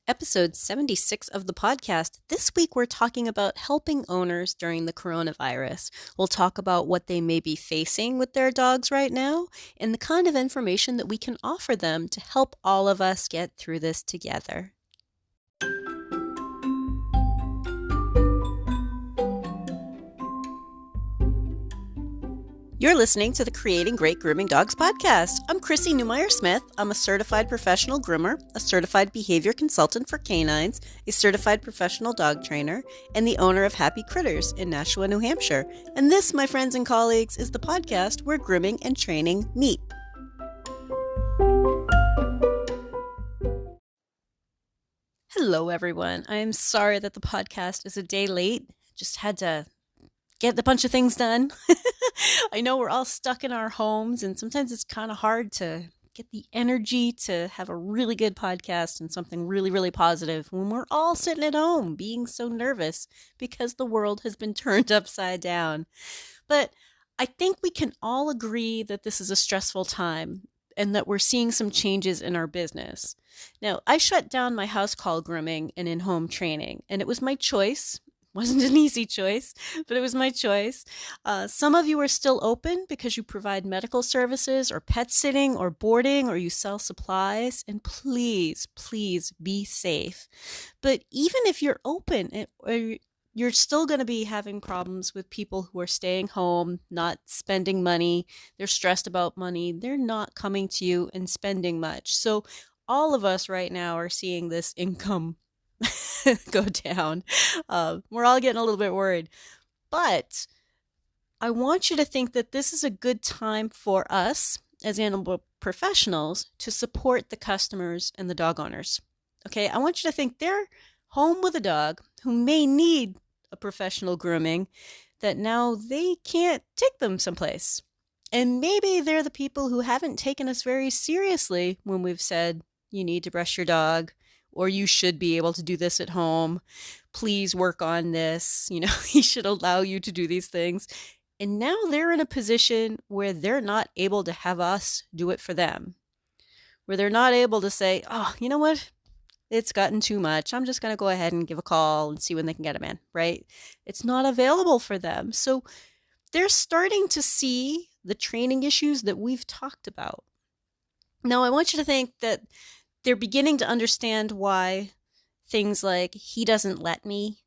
Episode 76 of the podcast. This week we're talking about helping owners during the coronavirus. We'll talk about what they may be facing with their dogs right now and the kind of information that we can offer them to help all of us get through this together. You're listening to the Creating Great Grooming Dogs podcast. I'm Chrissy Newmeyer-Smith. I'm a certified professional groomer, a certified behavior consultant for canines, a certified professional dog trainer, and the owner of Happy Critters in Nashua, New Hampshire. And this, my friends and colleagues, is the podcast where grooming and training meet. Hello, everyone. I'm sorry that the podcast is a day late. Just had to get a bunch of things done. I know we're all stuck in our homes, and sometimes it's kind of hard to get the energy to have a really good podcast and something really, really positive when we're all sitting at home being so nervous because the world has been turned upside down. But I think we can all agree that this is a stressful time and that we're seeing some changes in our business. Now, I shut down my house call grooming and in-home training, and it was my choice. Wasn't an easy choice, but it was my choice. Some of you are still open because you provide medical services or pet sitting or boarding or you sell supplies. And please, please be safe. But even if you're open, you're still going to be having problems with people who are staying home, not spending money. They're stressed about money. They're not coming to you and spending much. So all of us right now are seeing this income go down. We're all getting a little bit worried. But I want you to think that this is a good time for us as animal professionals to support the customers and the dog owners. Okay, I want you to think they're home with a dog who may need a professional grooming, that now they can't take them someplace. And maybe they're the people who haven't taken us very seriously when we've said, you need to brush your dog, or you should be able to do this at home. Please work on this. He should allow you to do these things. And now they're in a position where they're not able to have us do it for them. Where they're not able to say, oh, you know what? It's gotten too much. I'm just going to go ahead and give a call and see when they can get them in, right? It's not available for them. So they're starting to see the training issues that we've talked about. Now, I want you to think that they're beginning to understand why things like he doesn't let me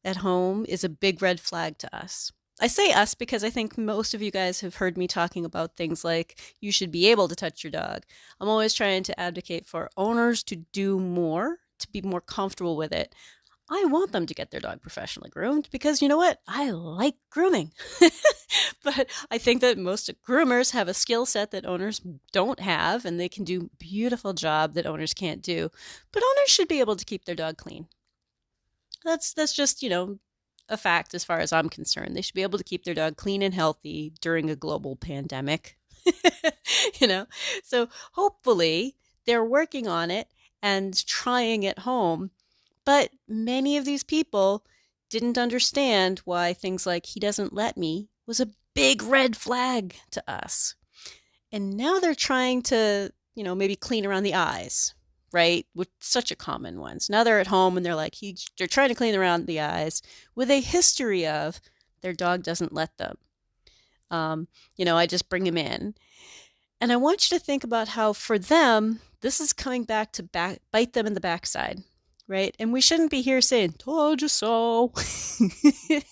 at home is a big red flag to us. I say us because I think most of you guys have heard me talking about things like you should be able to touch your dog. I'm always trying to advocate for owners to do more, to be more comfortable with it. I want them to get their dog professionally groomed because you know what? I like grooming. But I think that most groomers have a skill set that owners don't have, and they can do a beautiful job that owners can't do. But owners should be able to keep their dog clean. That's just, a fact as far as I'm concerned. They should be able to keep their dog clean and healthy during a global pandemic. So hopefully they're working on it and trying at home. But many of these people didn't understand why things like he doesn't let me was a big red flag to us. And now they're trying to, maybe clean around the eyes, right? Which such a common one. So now they're at home and they're like, they're trying to clean around the eyes with a history of their dog doesn't let them. I just bring him in. And I want you to think about how for them, this is coming back to bite them in the backside. Right? And we shouldn't be here saying, told you so.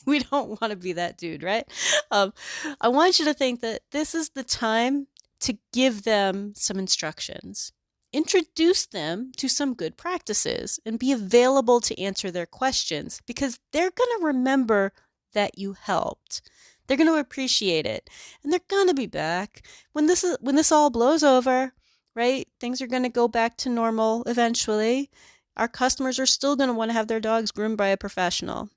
We don't want to be that dude, right? I want you to think that this is the time to give them some instructions. Introduce them to some good practices and be available to answer their questions because they're going to remember that you helped. They're going to appreciate it. And they're going to be back. When this all blows over, right? Things are going to go back to normal eventually. Our customers are still going to want to have their dogs groomed by a professional.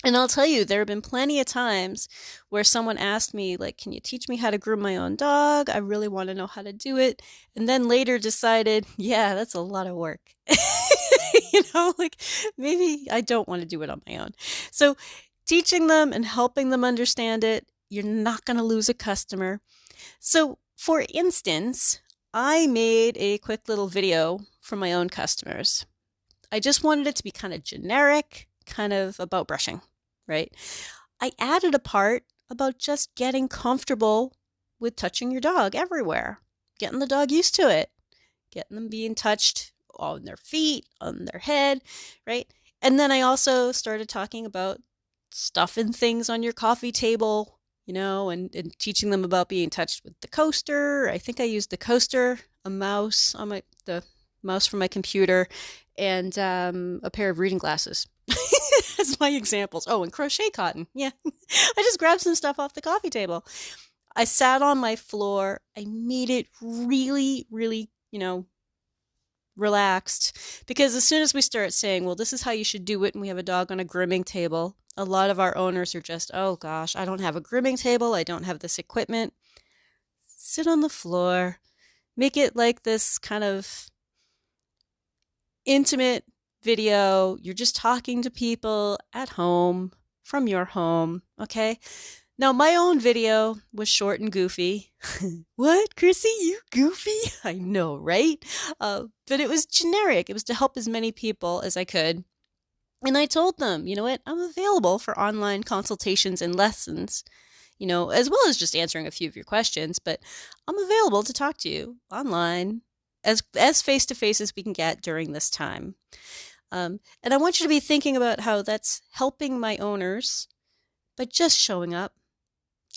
And I'll tell you, there have been plenty of times where someone asked me, like, can you teach me how to groom my own dog? I really want to know how to do it. And then later decided, yeah, that's a lot of work. Maybe I don't want to do it on my own. So teaching them and helping them understand it, you're not going to lose a customer. So for instance, I made a quick little video for my own customers. I just wanted it to be kind of generic, kind of about brushing, right? I added a part about just getting comfortable with touching your dog everywhere, getting the dog used to it, getting them being touched on their feet, on their head, right? And then I also started talking about stuffing things on your coffee table, and teaching them about being touched with the coaster. I think I used the coaster, a mouse on the mouse from my computer, and a pair of reading glasses. As my examples. Oh, and crochet cotton. Yeah. I just grabbed some stuff off the coffee table. I sat on my floor. I made it really, really, relaxed. Because as soon as we start saying, well, this is how you should do it, and we have a dog on a grooming table, a lot of our owners are just, oh gosh, I don't have a grooming table. I don't have this equipment. Sit on the floor. Make it like this kind of intimate video. You're just talking to people at home, from your home, okay? Now, my own video was short and goofy. What, Chrissy, you goofy? I know, right? But it was generic. It was to help as many people as I could. And I told them, you know what? I'm available for online consultations and lessons, as well as just answering a few of your questions. But I'm available to talk to you online as face-to-face as we can get during this time. And I want you to be thinking about how that's helping my owners by just showing up.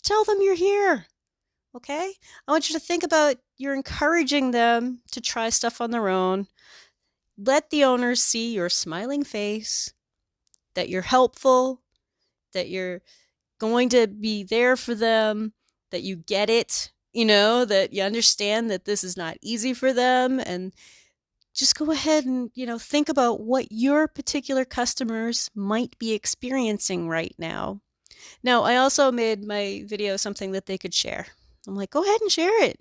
Tell them you're here, okay? I want you to think about you're encouraging them to try stuff on their own. Let the owners see your smiling face, that you're helpful, that you're going to be there for them, that you get it, that you understand that this is not easy for them, and just go ahead and, think about what your particular customers might be experiencing right now. Now, I also made my video something that they could share. I'm like, go ahead and share it.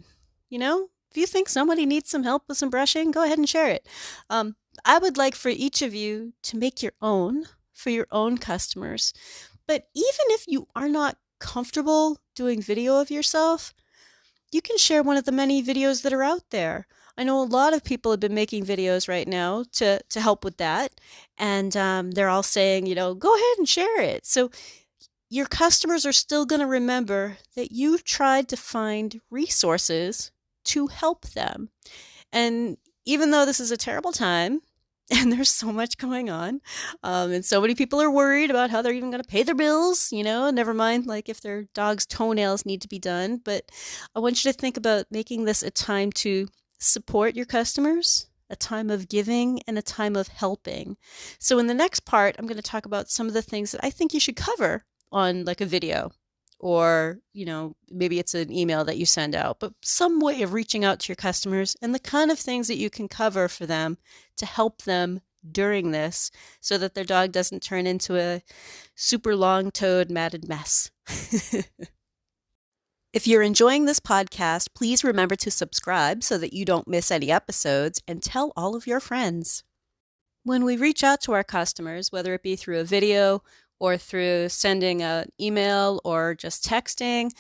If you think somebody needs some help with some brushing, go ahead and share it. I would like for each of you to make your own for your own customers. But even if you are not comfortable doing video of yourself, you can share one of the many videos that are out there. I know a lot of people have been making videos right now to help with that. And they're all saying, go ahead and share it. So your customers are still going to remember that you tried to find resources to help them. And even though this is a terrible time, and there's so much going on, and so many people are worried about how they're even going to pay their bills, never mind like if their dog's toenails need to be done. But I want you to think about making this a time to support your customers, a time of giving, and a time of helping. So in the next part, I'm going to talk about some of the things that I think you should cover on like a video, or, maybe it's an email that you send out, but some way of reaching out to your customers and the kind of things that you can cover for them to help them during this so that their dog doesn't turn into a super long-toed matted mess. If you're enjoying this podcast, please remember to subscribe so that you don't miss any episodes, and tell all of your friends. When we reach out to our customers, whether it be through a video or through sending an email or just texting,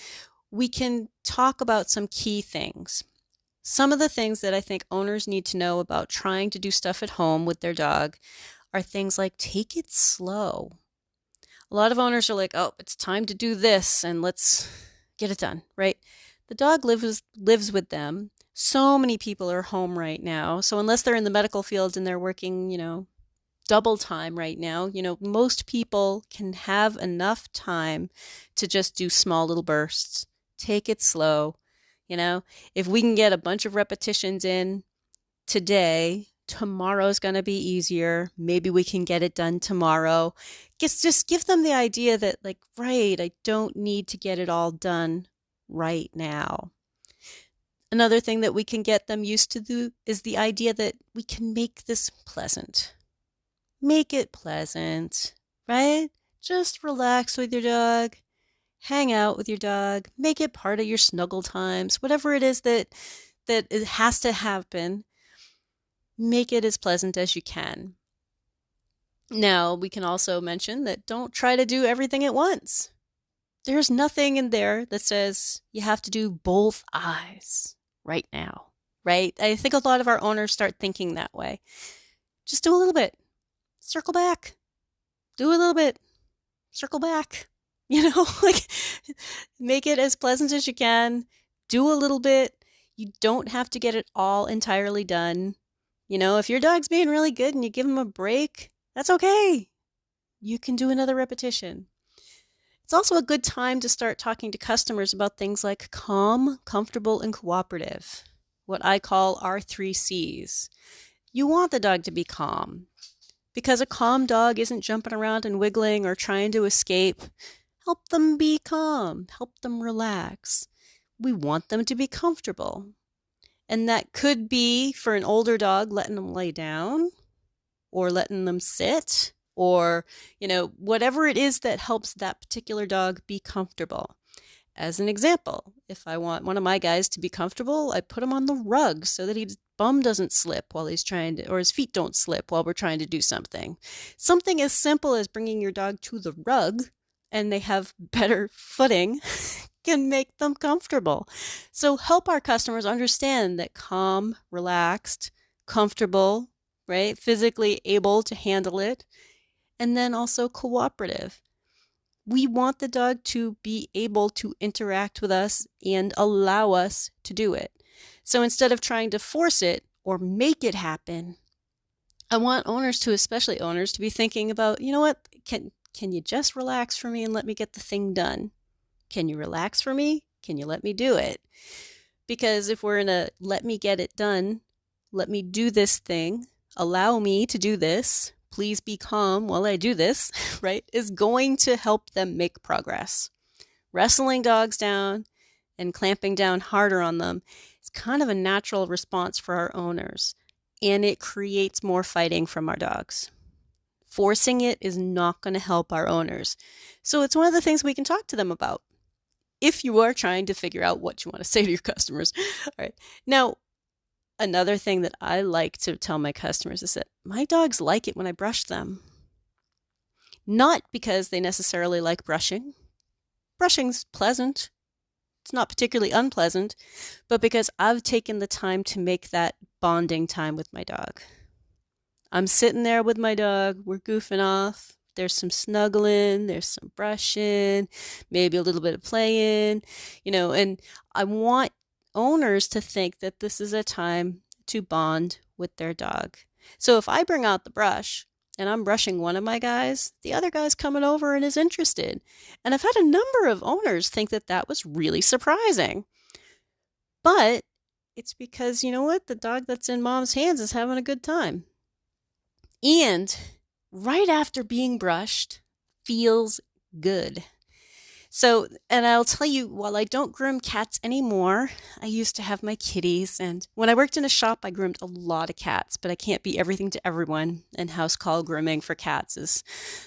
we can talk about some key things. Some of the things that I think owners need to know about trying to do stuff at home with their dog are things like take it slow. A lot of owners are like, oh, it's time to do this and let's get it done, right? The dog lives with them. So many people are home right now. So unless they're in the medical field and they're working, double time right now, most people can have enough time to just do small little bursts. Take it slow. If we can get a bunch of repetitions in today, tomorrow's going to be easier. Maybe we can get it done tomorrow. Just give them the idea that right, I don't need to get it all done right now. Another thing that we can get them used to is the idea that we can make this pleasant. Make it pleasant, right? Just relax with your dog. Hang out with your dog. Make it part of your snuggle times. Whatever it is that it has to happen, make it as pleasant as you can. Now, we can also mention that don't try to do everything at once. There's nothing in there that says you have to do both eyes right now, right? I think a lot of our owners start thinking that way. Just do a little bit. circle back, do a little bit, circle back. Like make it as pleasant as you can. Do a little bit. You don't have to get it all entirely done. If your dog's being really good and you give him a break, that's okay. You can do another repetition. It's also a good time to start talking to customers about things like calm, comfortable, and cooperative, what I call our 3Cs. You want the dog to be calm, because a calm dog isn't jumping around and wiggling or trying to escape. Help them be calm. Help them relax. We want them to be comfortable. And that could be, for an older dog, letting them lay down or letting them sit or, whatever it is that helps that particular dog be comfortable. As an example, if I want one of my guys to be comfortable, I put him on the rug so that his bum doesn't slip while he's trying to, or his feet don't slip while we're trying to do something. Something as simple as bringing your dog to the rug and they have better footing can make them comfortable. So help our customers understand that calm, relaxed, comfortable, right? Physically able to handle it, and then also cooperative. We want the dog to be able to interact with us and allow us to do it. So instead of trying to force it or make it happen, I want owners to, especially owners, to be thinking about, what, can you just relax for me and let me get the thing done? Can you relax for me? Can you let me do it? Because if we're in a let me get it done, let me do this thing, allow me to do this, please be calm while I do this, right, is going to help them make progress. Wrestling dogs down and clamping down harder on them is kind of a natural response for our owners, and it creates more fighting from our dogs. Forcing it is not going to help our owners. So it's one of the things we can talk to them about if you are trying to figure out what you want to say to your customers. All right. Now, another thing that I like to tell my customers is that my dogs like it when I brush them. Not because they necessarily like brushing. Brushing's pleasant. It's not particularly unpleasant, but because I've taken the time to make that bonding time with my dog. I'm sitting there with my dog. We're goofing off. There's some snuggling, there's some brushing, maybe a little bit of playing, and I want owners to think that this is a time to bond with their dog. So if I bring out the brush and I'm brushing one of my guys, the other guy's coming over and is interested. And I've had a number of owners think that that was really surprising. But it's because, the dog that's in mom's hands is having a good time. And right after being brushed feels good. So, and I'll tell you, while I don't groom cats anymore, I used to have my kitties. And when I worked in a shop, I groomed a lot of cats, but I can't be everything to everyone. And house call grooming for cats is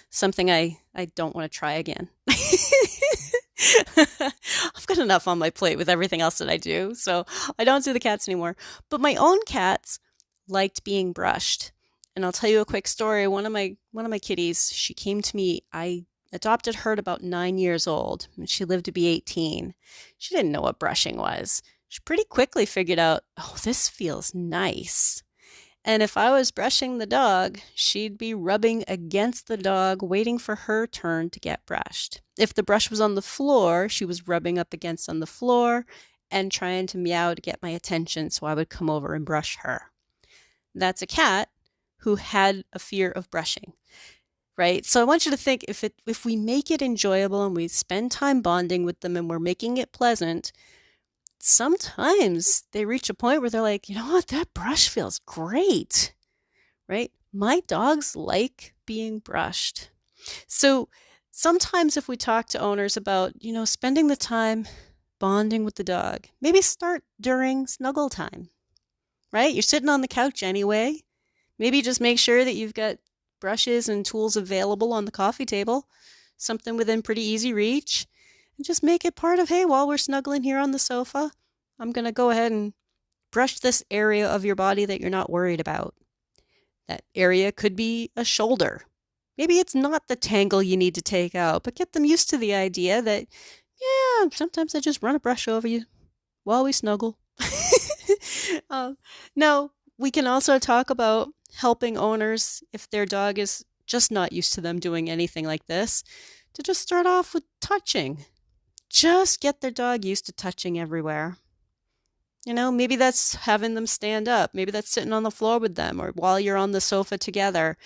something I don't want to try again. I've got enough on my plate with everything else that I do. So I don't do the cats anymore. But my own cats liked being brushed. And I'll tell you a quick story. One of my kitties, she came to me. I adopted her at about 9 years old, and she lived to be 18. She didn't know what brushing was. She pretty quickly figured out, oh, this feels nice. And if I was brushing the dog, she'd be rubbing against the dog, waiting for her turn to get brushed. If the brush was on the floor, she was rubbing up against on the floor and trying to meow to get my attention, so I would come over and brush her. That's a cat who had a fear of brushing, right? So I want you to think, if we make it enjoyable and we spend time bonding with them and we're making it pleasant, sometimes they reach a point where they're like, you know what, that brush feels great, right? My dogs like being brushed. So sometimes if we talk to owners about, spending the time bonding with the dog, maybe start during snuggle time, right? You're sitting on the couch anyway. Maybe just make sure that you've got brushes and tools available on the coffee table, something within pretty easy reach, and just make it part of, hey, while we're snuggling here on the sofa, I'm going to go ahead and brush this area of your body that you're not worried about. That area could be a shoulder. Maybe it's not the tangle you need to take out, but get them used to the idea that, yeah, sometimes I just run a brush over you while we snuggle. Now, we can also talk about helping owners, if their dog is just not used to them doing anything like this, to just start off with touching. Just get their dog used to touching everywhere. Maybe that's having them stand up. Maybe that's sitting on the floor with them, or while you're on the sofa together.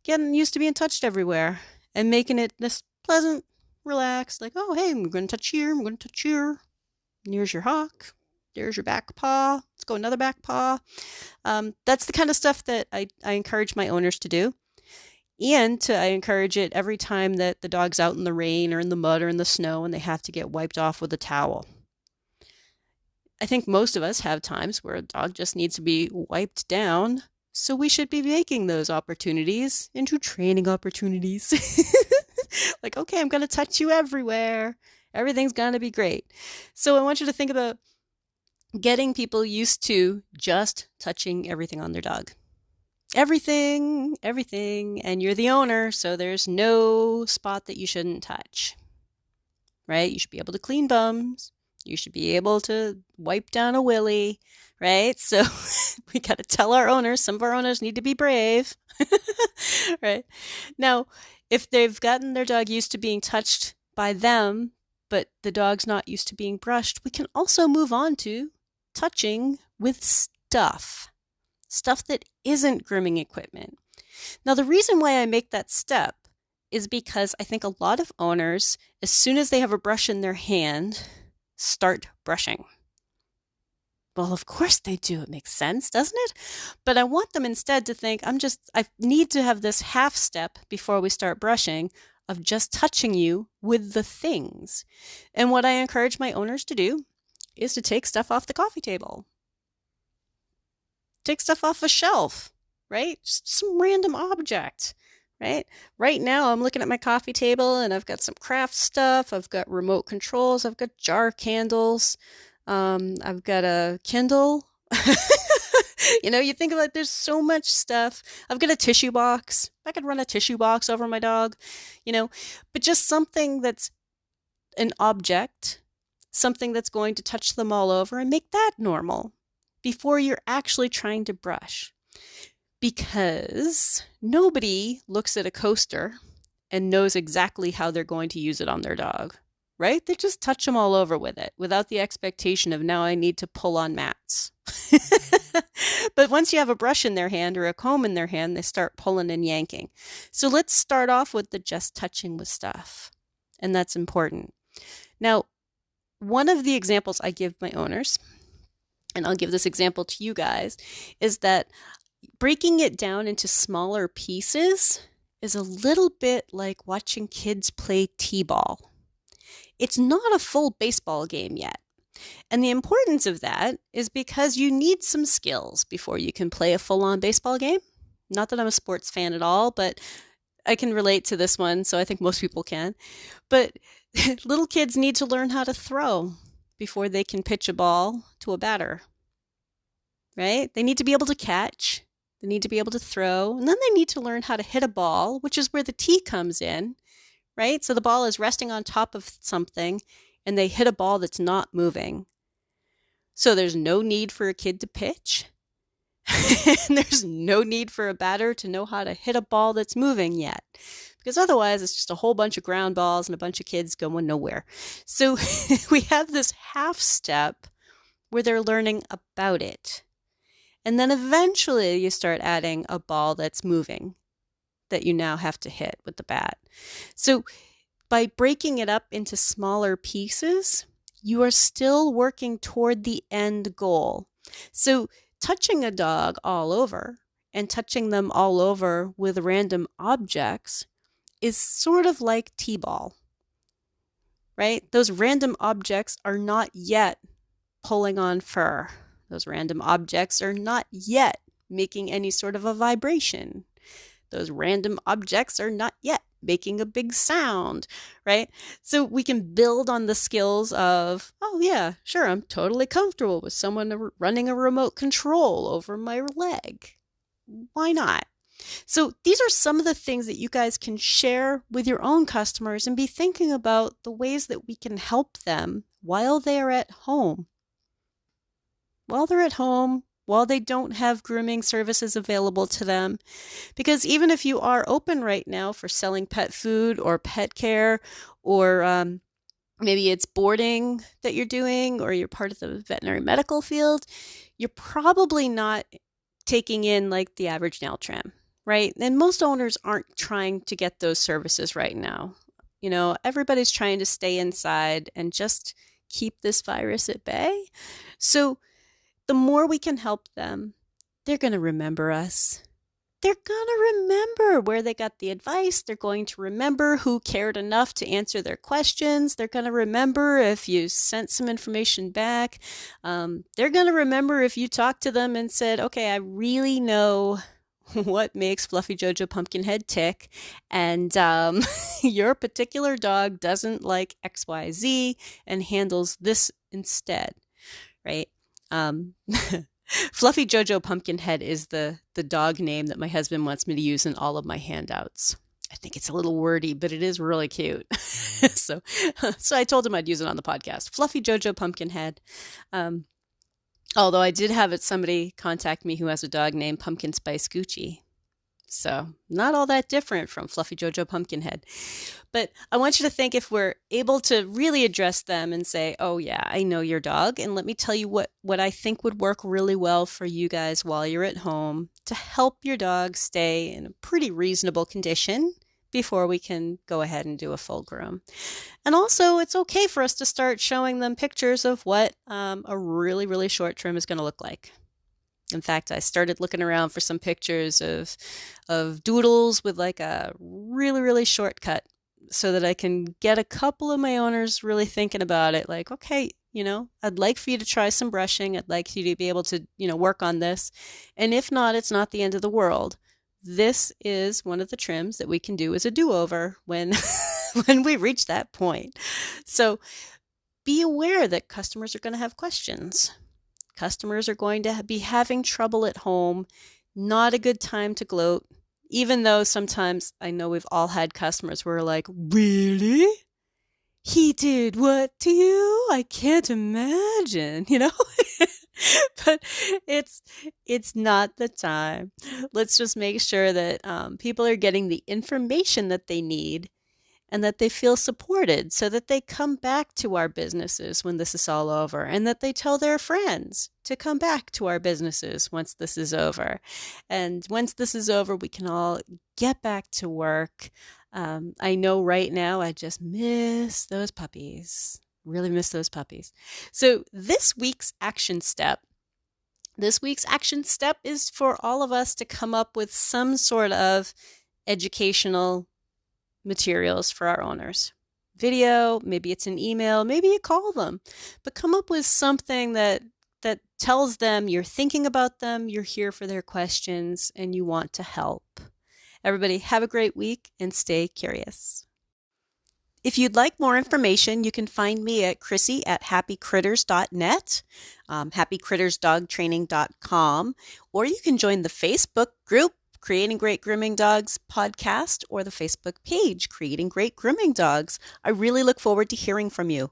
Getting used to being touched everywhere and making it this pleasant, relaxed, like, oh, hey, I'm going to touch here, I'm going to touch here. And here's your hock. There's your back paw. Let's go another back paw. That's the kind of stuff that I encourage my owners to do. And I encourage it every time that the dog's out in the rain or in the mud or in the snow and they have to get wiped off with a towel. I think most of us have times where a dog just needs to be wiped down. So we should be making those opportunities into training opportunities. Like, okay, I'm going to touch you everywhere. Everything's going to be great. So I want you to think about getting people used to just touching everything on their dog. Everything, and you're the owner, so there's no spot that you shouldn't touch, right? You should be able to clean bums. You should be able to wipe down a willy, right? So we got to tell our owners, some of our owners need to be brave, right? Now, if they've gotten their dog used to being touched by them, but the dog's not used to being brushed, we can also move on to touching with stuff that isn't grooming equipment. Now, the reason why I make that step is because I think a lot of owners, as soon as they have a brush in their hand, start brushing. Well, of course they do. It makes sense, doesn't it? But I want them instead to think, I need to have this half step before we start brushing of just touching you with the things. And what I encourage my owners to do is to take stuff off the coffee table. Take stuff off a shelf, right? Just some random object, right? Right now, I'm looking at my coffee table and I've got some craft stuff. I've got remote controls. I've got jar candles. I've got a Kindle. You think about it, there's so much stuff. I've got a tissue box. I could run a tissue box over my dog, but just something that's an object, something that's going to touch them all over and make that normal before you're actually trying to brush. Because nobody looks at a coaster and knows exactly how they're going to use it on their dog, right? They just touch them all over with it without the expectation of, now I need to pull on mats. But once you have a brush in their hand or a comb in their hand, they start pulling and yanking. So let's start off with the just touching with stuff. And that's important. Now, one of the examples I give my owners, and I'll give this example to you guys, is that breaking it down into smaller pieces is a little bit like watching kids play t-ball. It's not a full baseball game yet. And the importance of that is because you need some skills before you can play a full-on baseball game. Not that I'm a sports fan at all, but I can relate to this one, so I think most people can. But little kids need to learn how to throw before they can pitch a ball to a batter, right? They need to be able to catch. They need to be able to throw. And then they need to learn how to hit a ball, which is where the tee comes in, right? So the ball is resting on top of something, and they hit a ball that's not moving. So there's no need for a kid to pitch. And there's no need for a batter to know how to hit a ball that's moving yet. Because otherwise, it's just a whole bunch of ground balls and a bunch of kids going nowhere. So we have this half step where they're learning about it. And then eventually you start adding a ball that's moving that you now have to hit with the bat. So by breaking it up into smaller pieces, you are still working toward the end goal. So touching a dog all over and touching them all over with random objects is sort of like t-ball, right? Those random objects are not yet pulling on fur. Those random objects are not yet making any sort of a vibration. Those random objects are not yet making a big sound, right? So we can build on the skills of, oh yeah, sure, I'm totally comfortable with someone running a remote control over my leg. Why not? So these are some of the things that you guys can share with your own customers and be thinking about the ways that we can help them while they are at home. While they're at home, while they don't have grooming services available to them. Because even if you are open right now for selling pet food or pet care, or maybe it's boarding that you're doing, or you're part of the veterinary medical field, you're probably not taking in like the average nail trim, right? And most owners aren't trying to get those services right now. Everybody's trying to stay inside and just keep this virus at bay. So the more we can help them, they're going to remember us. They're going to remember where they got the advice. They're going to remember who cared enough to answer their questions. They're going to remember if you sent some information back. They're going to remember if you talked to them and said, okay, I really know what makes Fluffy Jojo Pumpkinhead tick, and your particular dog doesn't like XYZ and handles this instead, right? Fluffy Jojo Pumpkinhead is the dog name that my husband wants me to use in all of my handouts. I think it's a little wordy, but it is really cute. so I told him I'd use it on the podcast. Fluffy Jojo Pumpkinhead. Although I did have somebody contact me who has a dog named Pumpkin Spice Gucci. So not all that different from Fluffy Jojo Pumpkinhead. But I want you to think, if we're able to really address them and say, oh yeah, I know your dog, and let me tell you what I think would work really well for you guys while you're at home to help your dog stay in a pretty reasonable condition before we can go ahead and do a full groom. And also, it's okay for us to start showing them pictures of what a really, really short trim is going to look like. In fact, I started looking around for some pictures of doodles with like a really, really short cut, so that I can get a couple of my owners really thinking about it. Like, okay, I'd like for you to try some brushing. I'd like you to be able to, work on this. And if not, it's not the end of the world. This is one of the trims that we can do as a do-over when we reach that point. So be aware that customers are going to have questions. Customers are going to be having trouble at home. Not a good time to gloat. Even though sometimes I know we've all had customers who are like, really? He did what to you? I can't imagine, But it's not the time. Let's just make sure that people are getting the information that they need and that they feel supported, so that they come back to our businesses when this is all over, and that they tell their friends to come back to our businesses once this is over. And once this is over, we can all get back to work. I know right now I just miss those puppies. Really miss those puppies. So this week's action step is for all of us to come up with some sort of educational materials for our owners. Video, maybe it's an email, maybe you call them, but come up with something that tells them you're thinking about them, you're here for their questions, and you want to help. Everybody, have a great week and stay curious. If you'd like more information, you can find me at Chrissy@happycritters.net, happycrittersdogtraining.com, or you can join the Facebook group Creating Great Grooming Dogs podcast, or the Facebook page Creating Great Grooming Dogs. I really look forward to hearing from you.